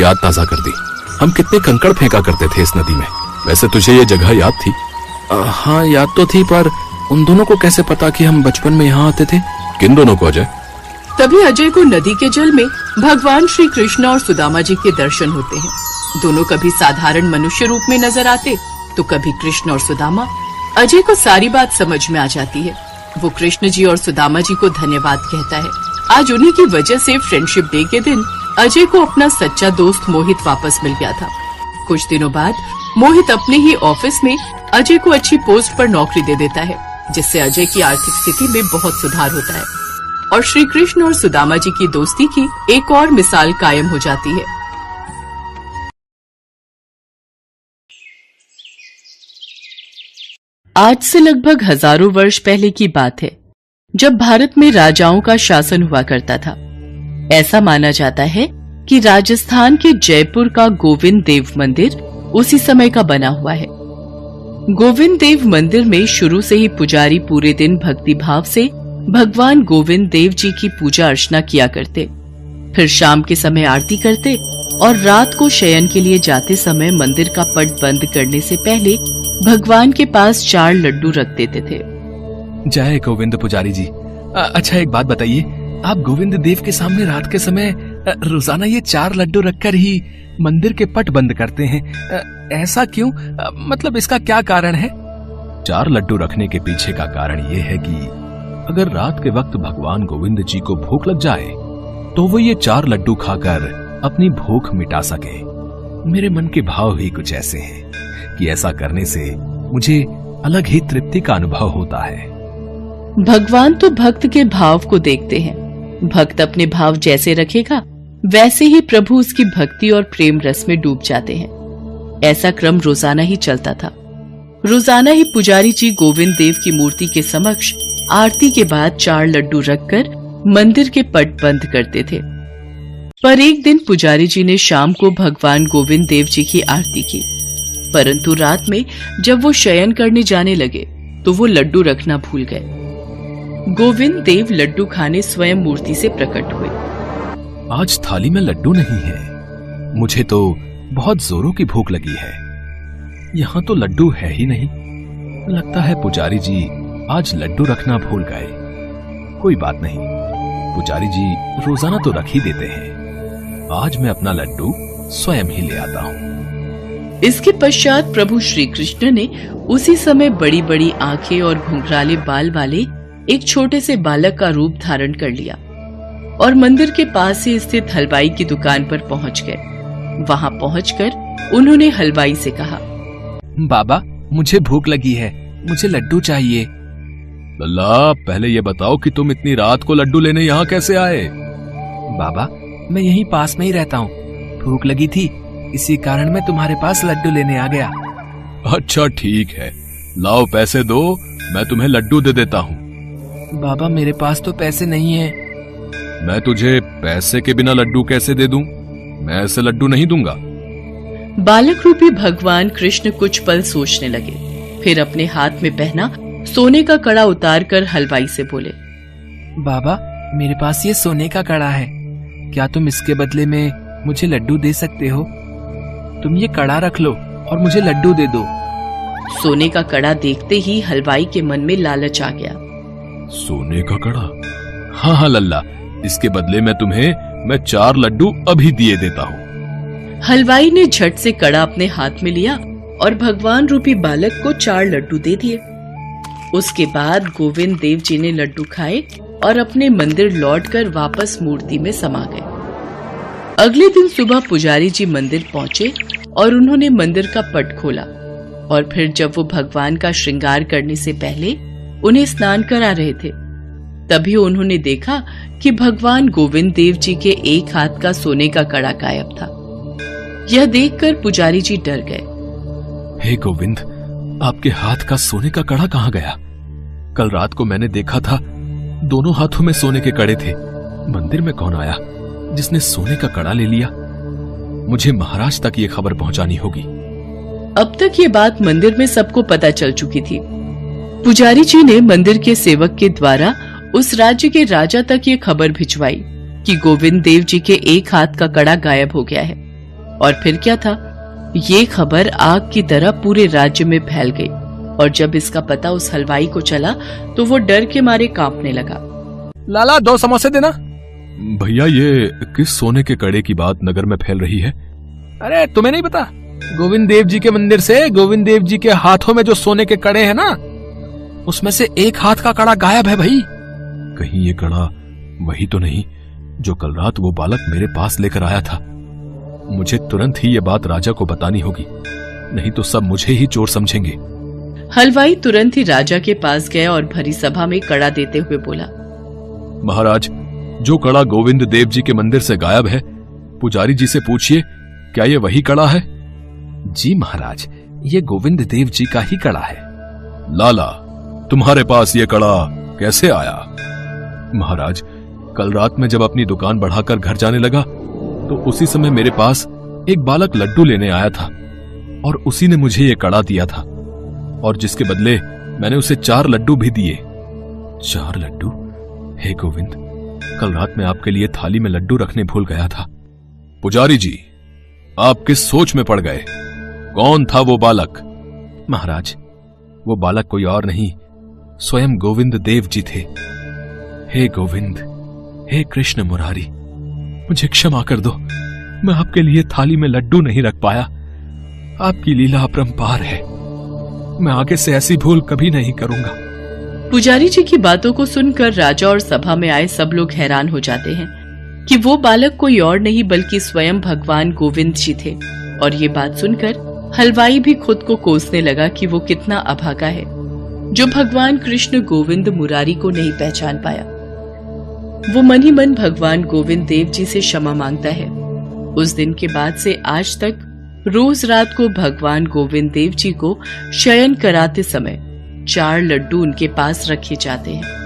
याद ताजा कर दी। हम कितने कंकड़ फेंका करते थे इस नदी में। वैसे तुझे ये जगह याद थी? हाँ याद तो थी, पर उन दोनों को कैसे पता कि हम बचपन में यहाँ आते थे? किन दोनों को अजय? तभी अजय को नदी के जल में भगवान श्री कृष्ण और सुदामा जी के दर्शन होते हैं। दोनों कभी साधारण मनुष्य रूप में नजर आते तो कभी कृष्ण और सुदामा। अजय को सारी बात समझ में आ जाती है। वो कृष्ण जी और सुदामा जी को धन्यवाद कहता है। आज उन्हीं की वजह से फ्रेंडशिप डे के दिन अजय को अपना सच्चा दोस्त मोहित वापस मिल गया था। कुछ दिनों बाद मोहित अपने ही ऑफिस में अजय को अच्छी पोस्ट पर नौकरी दे देता है, जिससे अजय की आर्थिक स्थिति में बहुत सुधार होता है और श्री कृष्ण और सुदामा जी की दोस्ती की एक और मिसाल कायम हो जाती है। आज से लगभग हजारों वर्ष पहले की बात है, जब भारत में राजाओं का शासन हुआ करता था। ऐसा माना जाता है कि राजस्थान के जयपुर का गोविंद देव मंदिर उसी समय का बना हुआ है। गोविंद देव मंदिर में शुरू से ही पुजारी पूरे दिन भक्ति भाव से भगवान गोविंद देव जी की पूजा अर्चना किया करते, फिर शाम के समय आरती करते और रात को शयन के लिए जाते समय मंदिर का पट बंद करने से पहले भगवान के पास 4 लड्डू रख देते थे। जय गोविंद पुजारी जी। अच्छा एक बात बताइए, आप गोविंद देव के सामने रात के समय रोजाना ये 4 लड्डू रखकर ही मंदिर के पट बंद करते हैं, ऐसा क्यों? मतलब इसका क्या कारण है? 4 लड्डू रखने के पीछे का कारण ये है कि अगर रात के वक्त भगवान गोविंद जी को भूख लग जाए तो वो ये 4 लड्डू खाकर अपनी भूख मिटा सके। मेरे मन के भाव ही कुछ ऐसे हैं कि ऐसा करने से मुझे अलग ही तृप्ति का अनुभव होता है। भगवान तो भक्त के भाव को देखते हैं। भक्त अपने भाव जैसे रखेगा वैसे ही प्रभु उसकी भक्ति और प्रेम रस में डूब जाते हैं। ऐसा क्रम रोजाना ही चलता था। रोजाना ही पुजारी जी गोविंद देव की मूर्ति के समक्ष आरती के बाद 4 लड्डू रखकर मंदिर के पट बंद करते थे। पर एक दिन पुजारी जी ने शाम को भगवान गोविंद देव जी की आरती की, परंतु रात में जब वो शयन करने जाने लगे तो वो लड्डू रखना भूल गए। गोविंद देव लड्डू खाने स्वयं मूर्ति से प्रकट हुए। आज थाली में लड्डू नहीं है, मुझे तो बहुत जोरों की भूख लगी है। यहाँ तो लड्डू है ही नहीं। लगता है पुजारी जी आज लड्डू रखना भूल गए। कोई बात नहीं, पुजारी जी रोजाना तो रख ही देते हैं। आज मैं अपना लड्डू स्वयं ही ले आता हूँ। इसके पश्चात प्रभु श्री कृष्ण ने उसी समय बड़ी बड़ी आंखें और घुंघराले बाल वाले एक छोटे से बालक का रूप धारण कर लिया और मंदिर के पास ही स्थित हलवाई की दुकान पर पहुंच गए। वहां पहुंचकर उन्होंने हलवाई से कहा, बाबा मुझे भूख लगी है, मुझे लड्डू चाहिए। लल्ला पहले ये बताओ कि तुम इतनी रात को लड्डू लेने यहाँ कैसे आए? बाबा मैं यहीं पास में ही रहता हूँ, भूख लगी थी इसी कारण मैं तुम्हारे पास लड्डू लेने आ गया। अच्छा ठीक है, लाओ पैसे दो, मैं तुम्हें लड्डू दे देता हूँ। बाबा मेरे पास तो पैसे नहीं है। मैं तुझे पैसे के बिना लड्डू कैसे दे दूं? मैं ऐसे लड्डू नहीं दूंगा। बालक रूपी भगवान कृष्ण कुछ पल सोचने लगे, फिर अपने हाथ में पहना सोने का कड़ा उतार कर हलवाई से बोले, बाबा मेरे पास ये सोने का कड़ा है, क्या तुम इसके बदले में मुझे लड्डू दे सकते हो? तुम ये कड़ा रख लो और मुझे लड्डू दे दो। सोने का कड़ा देखते ही हलवाई के मन में लालच आ गया। सोने का कड़ा? हाँ हाँ लल्ला, इसके बदले में तुम्हें मैं 4 लड्डू अभी दिए देता हूँ। हलवाई ने झट से कड़ा अपने हाथ में लिया और भगवान रूपी बालक को 4 लड्डू दे दिए। उसके बाद गोविंद देव जी ने लड्डू खाए और अपने मंदिर लौटकर वापस मूर्ति में समा गए। अगले दिन सुबह पुजारी जी मंदिर पहुंचे और उन्होंने मंदिर का पट खोला और फिर जब वो भगवान का श्रृंगार करने से पहले उन्हें स्नान करा रहे थे, तभी उन्होंने देखा कि भगवान गोविंद देव जी के एक हाथ का सोने का कड़ा गायब था। यह देखकर पुजारी जी डर गए। हे गोविंद, आपके हाथ का सोने का कड़ा कहाँ गया? कल रात को मैंने देखा था, दोनों हाथों में सोने के कड़े थे। मंदिर में कौन आया जिसने सोने का कड़ा ले लिया? मुझे महाराज तक ये खबर पहुंचानी होगी। अब तक ये बात मंदिर में सबको पता चल चुकी थी। पुजारी जी ने मंदिर के सेवक के द्वारा उस राज्य के राजा तक ये खबर भिजवाई कि गोविंद देव जी के एक हाथ का कड़ा गायब हो गया है। और फिर क्या था, ये खबर आग की तरह पूरे राज्य में फैल गई और जब इसका पता उस हलवाई को चला तो वो डर के मारे कांपने लगा। लाला 2 समोसे देना। भैया ये किस सोने के कड़े की बात नगर में फैल रही है? अरे तुम्हें नहीं पता, गोविंद देव जी के मंदिर से गोविंद देव जी के हाथों में जो सोने के कड़े हैं ना, उसमें से एक हाथ का कड़ा गायब है भाई। कहीं ये कड़ा वही तो नहीं जो कल रात वो बालक मेरे पास लेकर आया था? मुझे तुरंत ही ये बात राजा को बतानी होगी, नहीं तो सब मुझे ही चोर समझेंगे। हलवाई तुरंत ही राजा के पास गया और भरी सभा में कड़ा देते हुए बोला, महाराज, जो कड़ा गोविंद देव जी के मंदिर से गायब है, पुजारी जी से पूछिए क्या ये वही कड़ा है? जी महाराज, ये गोविंद देव जी का ही कड़ा है। लाला, तुम्हारे पास ये कड़ा कैसे आया? महाराज, कल रात में जब अपनी दुकान बढ़ाकर घर जाने लगा तो उसी समय मेरे पास एक बालक लड्डू लेने आया था और उसी ने मुझे ये कड़ा दिया था और जिसके बदले मैंने उसे 4 लड्डू भी दिए। 4 लड्डू? हे गोविंद, कल रात मैं आपके लिए थाली में लड्डू रखने भूल गया था। पुजारी जी, आप किस सोच में पड़ गए? कौन था वो बालक? महाराज, वो बालक कोई और नहीं, स्वयं गोविंद देव जी थे। हे गोविंद, हे कृष्ण मुरारी, मुझे क्षमा कर दो, मैं आपके लिए थाली में लड्डू नहीं रख पाया। आपकी लीला अपरंपार है, मैं आगे से ऐसी भूल कभी नहीं करूंगा। पुजारी जी की बातों को सुनकर राजा और सभा में आए सब लोग हैरान हो जाते हैं कि वो बालक कोई और नहीं बल्कि स्वयं भगवान गोविंद जी थे। और ये बात सुनकर हलवाई भी खुद को कोसने लगा कि वो कितना अभागा है जो भगवान कृष्ण गोविंद मुरारी को नहीं पहचान पाया। वो मन ही मन भगवान गोविंद देव जी से क्षमा मांगता है। उस दिन के बाद से आज तक रोज रात को भगवान गोविंद देव जी को शयन कराते समय 4 लड्डू उनके पास रखे जाते हैं।